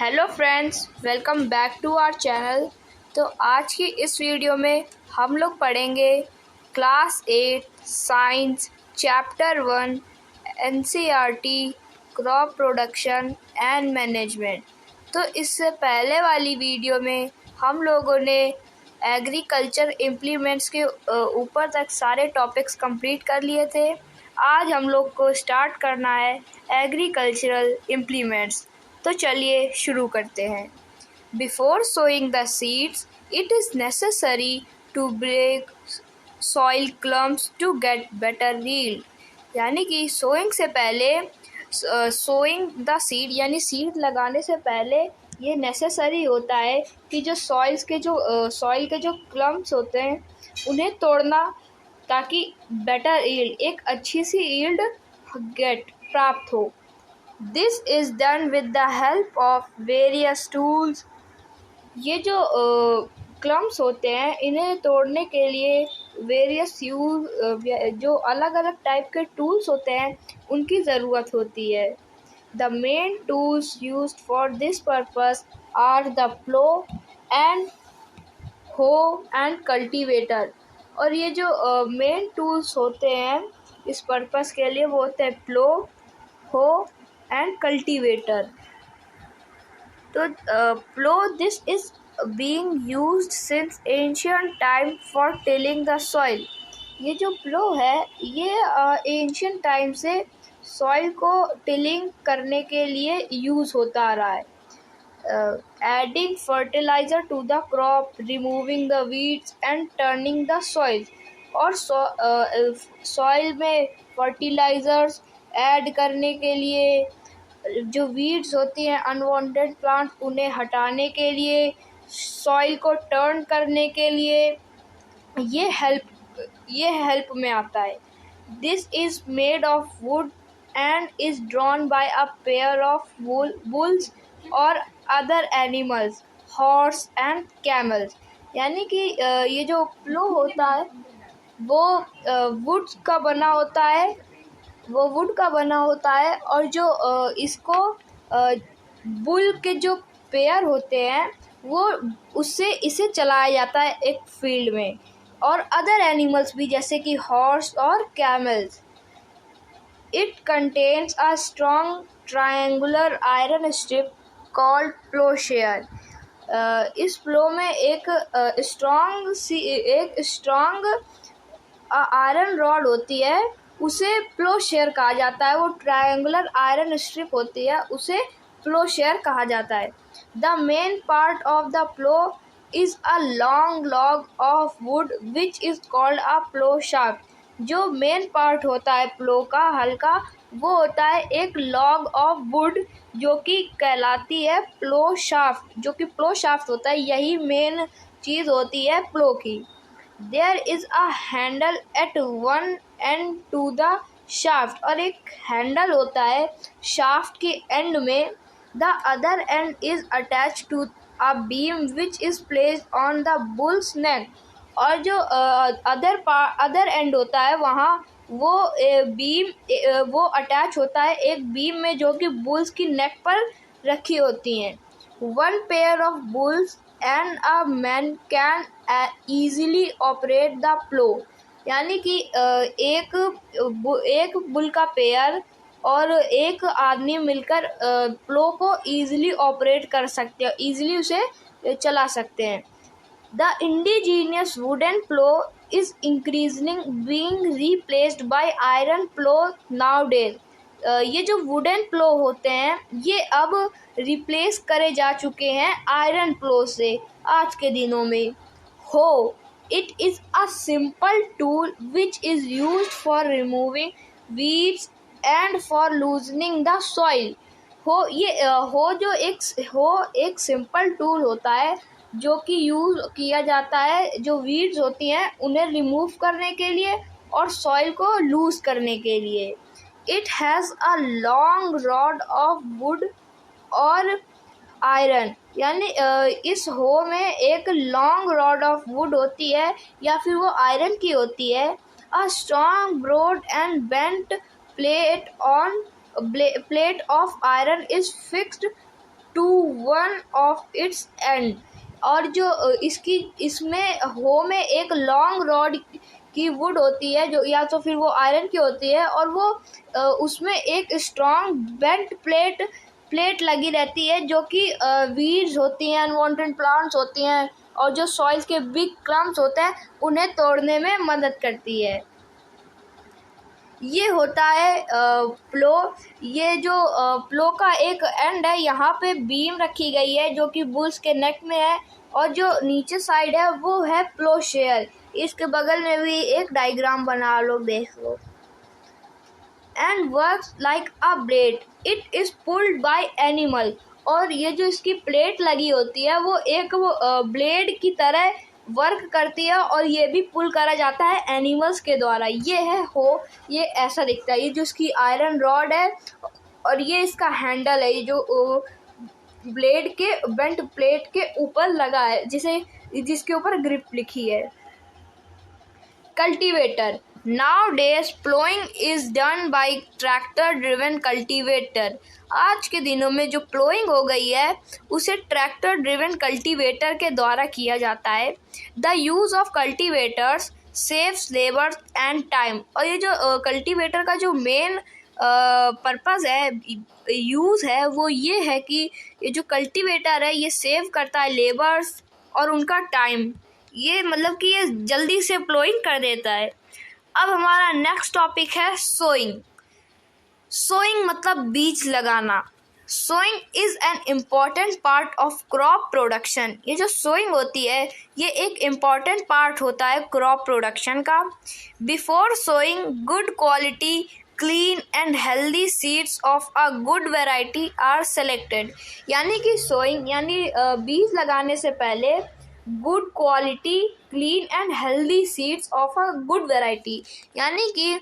Hello friends, welcome back to our channel. तो आज की इस वीडियो में हम लोग पढ़ेंगे class 8 science chapter 1 NCERT crop production and management. तो इससे पहले वाली वीडियो में हम लोगों ने एग्रीकल्चर इम्प्लीमेंट्स के ऊपर तक सारे टॉपिक्स कंप्लीट कर लिए थे। आज हम लोग को स्टार्ट करना है एग्रीकल्चरल इम्प्लीमेंट्स। तो चलिए शुरू करते हैं। Before sowing the seeds it is necessary to break soil clumps to get better yield. यानी कि सोइंग से पहले सोइंग द सीड यानी सीड लगाने से पहले ये नेसेसरी होता है कि जो सॉइल के जो क्लम्प्स होते हैं उन्हें तोड़ना, ताकि बेटर यील्ड, एक अच्छी सी यील्ड प्राप्त हो। This is done with the help of various tools। ये जो क्लम्प्स होते हैं इन्हें तोड़ने के लिए जो अलग अलग टाइप के टूल्स होते हैं उनकी ज़रूरत होती है। The main tools used for this purpose are the plow and hoe and cultivator। और ये जो मेन टूल्स होते हैं इस पर्पस के लिए वो होते हैं प्लो, hoe and cultivator। तो plow this is being used since ancient time for tilling the soil। ये जो प्लो है ये एंशियंट टाइम से सॉइल को टिलिंग करने के लिए यूज़ होता आ रहा है। Adding fertiliser to the crop, removing the weeds and turning the soil. और सॉइल में फर्टिलाइज़र्स ऐड करने के लिए, जो वीड्स होती हैं अनवांटेड प्लांट उन्हें हटाने के लिए, सॉइल को टर्न करने के लिए ये हेल्प में आता है। This is made of wood and is drawn by a pair of bulls और other animals, horse and camels. यानी कि ये जो प्लो होता है वो वुड का बना होता है और जो इसको बुल के जो पेयर होते हैं वो इसे चलाया जाता है एक फील्ड में, और अदर एनिमल्स भी जैसे कि हॉर्स और camels. It contains a strong triangular iron strip called ploughshare. इस प्लो में एक स्ट्रॉन्ग आयरन रॉड होती है, उसे प्लोशेयर कहा जाता है। वो ट्रायंगुलर आयरन स्ट्रिप होती है, उसे प्लोशेयर कहा जाता है। The main part of the plough is a long log of wood which is called a plough shaft. जो मेन पार्ट होता है प्लो का हल्का, वो होता है एक लॉग ऑफ वुड जो कि कहलाती है प्लो शाफ्ट। जो कि प्लो शाफ्ट होता है, यही मेन चीज़ होती है प्लो की। There is a handle at one end to the shaft। और एक हैंडल होता है शाफ्ट के एंड में। The other end is attached to a beam which is placed on the bull's neck। और जो अदर एंड होता है वहाँ वो अटैच होता है एक बीम में जो कि बुल्स की नेक पर रखी होती हैं। One pair of bulls and a man can easily operate the plow। यानी कि एक बुल का पेयर और एक आदमी मिलकर प्लो को ईजिली ऑपरेट कर सकते हैं, ईजिली उसे चला सकते हैं। The indigenous wooden plough is increasing being replaced by iron plough nowadays. ये जो वुडन प्लो होते हैं ये अब रिप्लेस करे जा चुके हैं आयरन प्लो से आज के दिनों में। हो it is a simple tool which is used for removing weeds and for loosening the soil. हो एक सिंपल टूल होता है जो कि यूज किया जाता है जो वीड्स होती हैं उन्हें रिमूव करने के लिए और सॉइल को लूज करने के लिए। It has a long rod of would और आयरन। यानी इस हो में एक लॉन्ग रॉड ऑफ वुड होती है या फिर वो आयरन की होती है। A strong broad and bent plate of iron is fixed to one of its end. और जो इसमें हो में एक लॉन्ग रॉड की वुड होती है, जो या तो फिर वो आयरन की होती है, और वो उसमें एक स्ट्रॉन्ग बेंट प्लेट लगी रहती है, जो कि वीड्स होती हैं, अनवांटेड प्लांट्स होती हैं, और जो सॉइल के बिग क्रम्स होते हैं उन्हें तोड़ने में मदद करती है। ये होता है प्लो। ये जो प्लो का एक एंड है, यहाँ पे बीम रखी गई है जो कि बुल्स के नेक में है, और जो नीचे साइड है वो है प्लो शेयर। इसके बगल में भी एक डायग्राम बना लो, देख लो। And works like a blade, it is pulled by animal. और ये जो इसकी प्लेट लगी होती है वो एक ब्लेड की तरह वर्क करती है, और ये भी पुल करा जाता है एनिमल्स के द्वारा। ये है हो, ये ऐसा दिखता है। ये जो इसकी आयरन रॉड है, और ये इसका हैंडल है, ये जो ब्लेड के बेंट प्लेट के ऊपर लगा है, जिसके ऊपर ग्रिप लिखी है। Cultivator. Nowadays plowing is done by tractor driven cultivator। आज के दिनों में जो प्लोइंग हो गई है उसे ट्रैक्टर ड्रिवन कल्टीवेटर के द्वारा किया जाता है। The use of cultivators saves labour and time. और ये जो कल्टीवेटर का जो मेन पर्पस है, यूज़ है, वो ये है कि ये जो कल्टीवेटर है ये सेव करता है लेबर्स और उनका टाइम। ये मतलब कि ये जल्दी से प्लोइंग कर देता है। अब हमारा नेक्स्ट टॉपिक है सोइंग। सोइंग मतलब बीज लगाना। Sowing is an important part of crop production. ये जो सोइंग होती है ये एक इम्पॉर्टेंट पार्ट होता है क्रॉप प्रोडक्शन का। Before sowing good quality clean and healthy seeds of a good variety are selected. यानी कि सोइंग यानी बीज लगाने से पहले good quality clean and healthy seeds of a good variety, यानी कि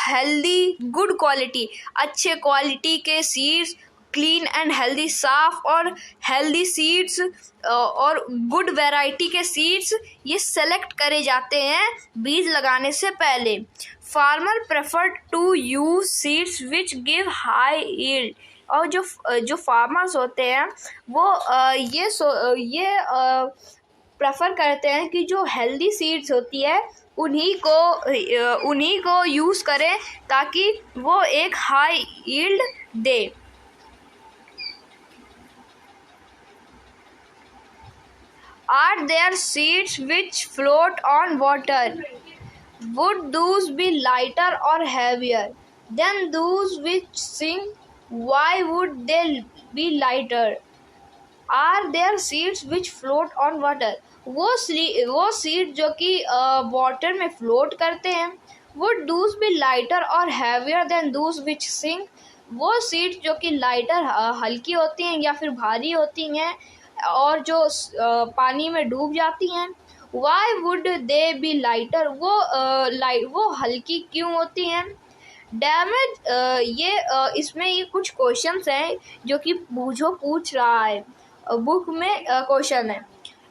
हेल्दी गुड क्वालिटी, अच्छे क्वालिटी के सीड्स, क्लीन एंड हेल्दी साफ और हेल्दी सीड्स और गुड वैरायटी के सीड्स ये सेलेक्ट करे जाते हैं बीज लगाने से पहले। Farmer prefer to use seeds which give high yield. और जो फार्मर्स होते हैं वो ये प्रेफर करते हैं कि जो हेल्दी सीड्स होती है उन्हीं को यूज़ करें ताकि वो एक high yield they. Are there seeds which float on water? Would those be lighter or heavier than those which sink? Why would they be lighter? Are there seeds which float on water? वो seed जो कि water में float करते हैं। Would those be lighter or heavier than those which sink? वो seed जो कि lighter हल्की होती हैं या फिर भारी होती हैं और जो पानी में डूब जाती हैं। Why would they be lighter? वो हल्की क्यों होती हैं? डैमेज इसमें ये कुछ क्वेश्चंस हैं जो कि पूछ रहा है बुक में। क्वेश्चन है,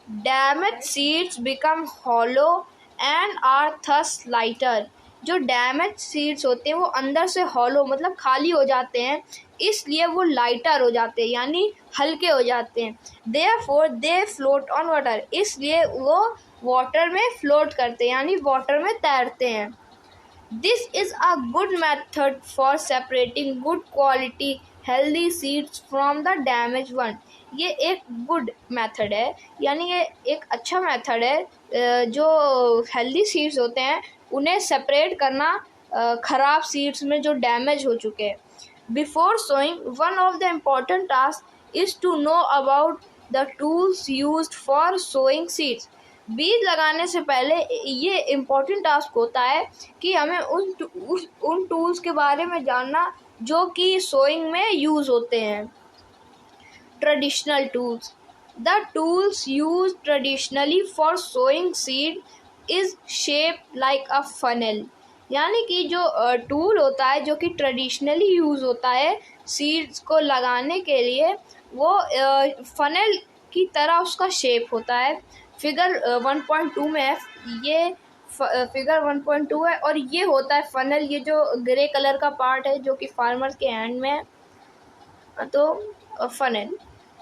damage seeds become hollow and are thus lighter. जो डैमेज सीड्स होते हैं वो अंदर से हॉलो मतलब खाली हो जाते हैं, इसलिए वो लाइटर हो जाते हैं यानी हल्के हो जाते हैं। Therefore they float on water, इसलिए वो वाटर में फ्लोट करते हैं यानी वाटर में तैरते हैं। This is a good method for separating good quality healthy seeds from the damage one. ये एक गुड मेथड है यानी ये एक अच्छा मेथड है जो हेल्दी सीड्स होते हैं उन्हें सेपरेट करना ख़राब सीड्स में जो डैमेज हो चुके हैं। Before sowing one of the important task is to know about the tools used for sowing seeds. बीज लगाने से पहले ये इम्पॉर्टेंट टास्क होता है कि हमें उन टूल्स के बारे में जानना जो कि सोइंग में यूज़ होते हैं। Traditional tools. The tools use traditionally for sowing seed is shape like a funnel. यानी कि जो टूल होता है जो कि ट्रेडिशनली यूज़ होता है सीड्स को लगाने के लिए, वो फनल की तरह उसका शेप होता है। फिगर 1.2 में है, ये फिगर 1.2 है और ये होता है फनल। ये जो ग्रे कलर का पार्ट है जो कि फार्मर के हैंड में है। तो funnel.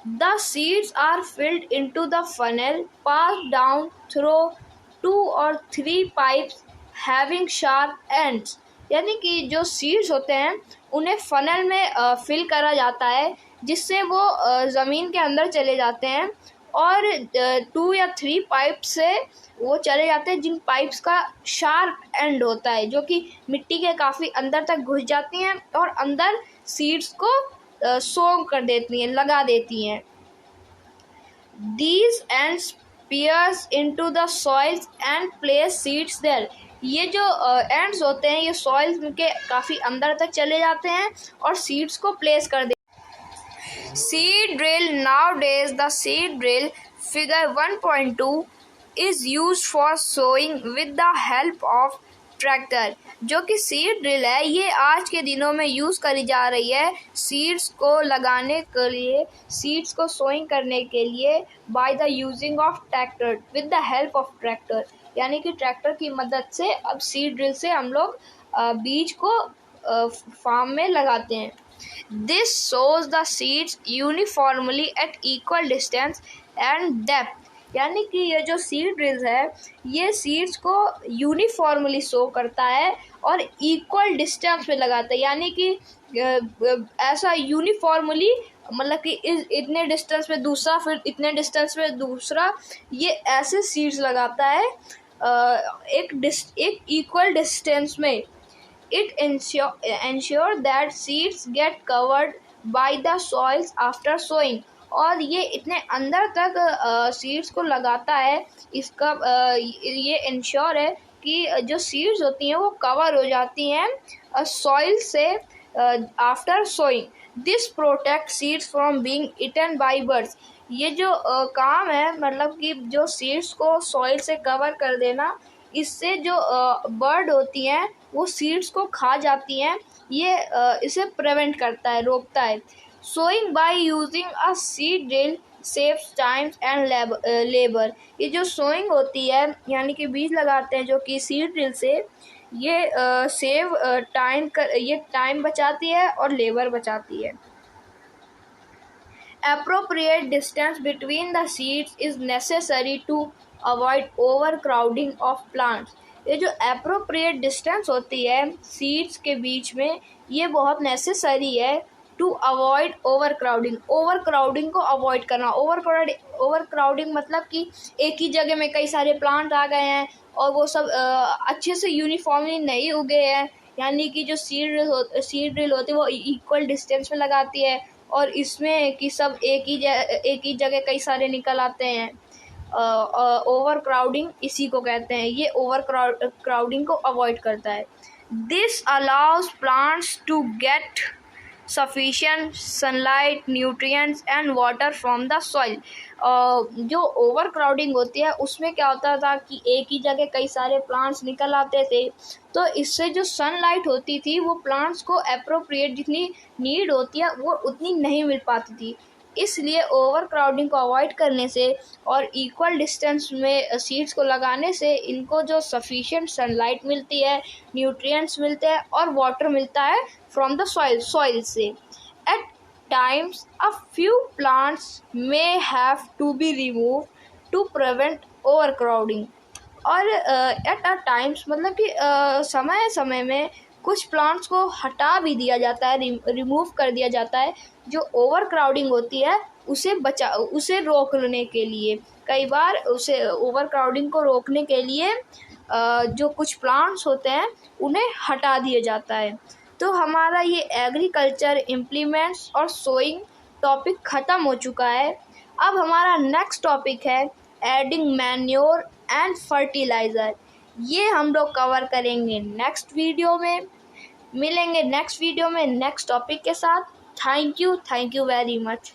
The seeds are filled into the funnel, passed down through 2 or 3 pipes having sharp ends. यानी कि जो सीड्स होते हैं उन्हें फनल में फिल करा जाता है, जिससे वो ज़मीन के अंदर चले जाते हैं और 2 या 3 पाइप से वो चले जाते हैं, जिन पाइप्स का शार्प एंड होता है, जो कि मिट्टी के काफ़ी अंदर तक घुस जाती हैं और अंदर सीड्स को सोव कर देती हैं, लगा देती हैं. These ends pierce into the soils and place seeds there. ये जो एंड्स होते हैं ये सॉइल के काफ़ी अंदर तक चले जाते हैं और सीड्स को प्लेस कर देते हैं. Seed drill. Nowadays the seed drill figure 1.2 is used for sowing with the help of tractor. जो कि सीड ड्रिल है ये आज के दिनों में यूज़ करी जा रही है सीड्स को लगाने के लिए, सीड्स को सोइंग करने के लिए by the using of tractor, with the help of tractor. यानी कि ट्रैक्टर की मदद से अब सीड ड्रिल से हम लोग बीज को फार्म में लगाते हैं. This shows the seeds uniformly eight equal distance and depth. यानी कि ये जो सीड ड्रिल है ये सीड्स को यूनिफॉर्मली सो करता है और इक्वल डिस्टेंस पे लगाता है. यानी कि ऐसा यूनिफॉर्मली, मतलब कि इतने डिस्टेंस पे दूसरा, फिर इतने डिस्टेंस पे दूसरा, ये ऐसे सीड्स लगाता है एक इक्वल डिस्टेंस में. It ensure that seeds get covered by the soils after sowing. और ये इतने अंदर तक सीड्स को लगाता है, इसका ये इंश्योर है कि जो सीड्स होती हैं वो कवर हो जाती हैं सॉइल से after sowing. This protect seeds from being eaten by birds. ये जो काम है, मतलब कि जो सीड्स को सॉइल से कवर कर देना, इससे जो बर्ड होती हैं वो सीड्स को खा जाती हैं. ये इसे प्रिवेंट करता है, रोकता है. Sowing by using a seed drill saves times and labour. ये जो सोइंग होती है यानी कि बीज लगाते हैं जो कि सीड ड्रिल से, ये ये टाइम बचाती है और लेबर बचाती है. Appropriate distance between the seeds is necessary to avoid overcrowding of plants. ये जो appropriate distance होती है seeds के बीच में, ये बहुत necessary है to avoid overcrowding. overcrowding को avoid करना. overcrowding मतलब कि एक ही जगह में कई सारे प्लांट आ गए हैं और वो सब अच्छे से यूनिफॉर्मली नहीं उगे हैं. यानी कि जो सीड ड्रिल होती है वो इक्वल डिस्टेंस में लगाती है और इसमें कि सब एक ही जगह कई सारे निकल आते हैं. ओवर क्राउडिंग इसी को कहते हैं. ये ओवर क्राउडिंग को अवॉइड करता है. This allows plants to get sufficient sunlight, nutrients and water from the soil. जो ओवर क्राउडिंग होती है उसमें क्या होता था कि एक ही जगह कई सारे प्लांट्स निकल आते थे, तो इससे जो सनलाइट होती थी वो प्लांट्स को एप्रोप्रिएट जितनी नीड होती है वो उतनी नहीं मिल पाती थी. इसलिए ओवर क्राउडिंग को अवॉइड करने से और इक्वल डिस्टेंस में सीड्स को लगाने से इनको जो सफिशिएंट सनलाइट मिलती है, न्यूट्रिएंट्स मिलते हैं और वाटर मिलता है फ्रॉम द सॉइल से. At times a few plants may have to be remove to prevent overcrowding. और एट अ टाइम्स मतलब कि समय समय में कुछ प्लांट्स को हटा भी दिया जाता है, रिमूव कर दिया जाता है, जो ओवर क्राउडिंग होती है उसे रोकने के लिए. कई बार उसे ओवर क्राउडिंग को रोकने के लिए जो कुछ प्लांट्स होते हैं उन्हें हटा दिया जाता है. तो हमारा ये एग्रीकल्चर इम्प्लीमेंट्स और सोइंग टॉपिक ख़त्म हो चुका है. अब हमारा नेक्स्ट टॉपिक है एडिंग मैन्योर एंड फर्टिलाइज़र. ये हम लोग कवर करेंगे नेक्स्ट वीडियो में. मिलेंगे नेक्स्ट वीडियो में नेक्स्ट टॉपिक के साथ. Thank you very much.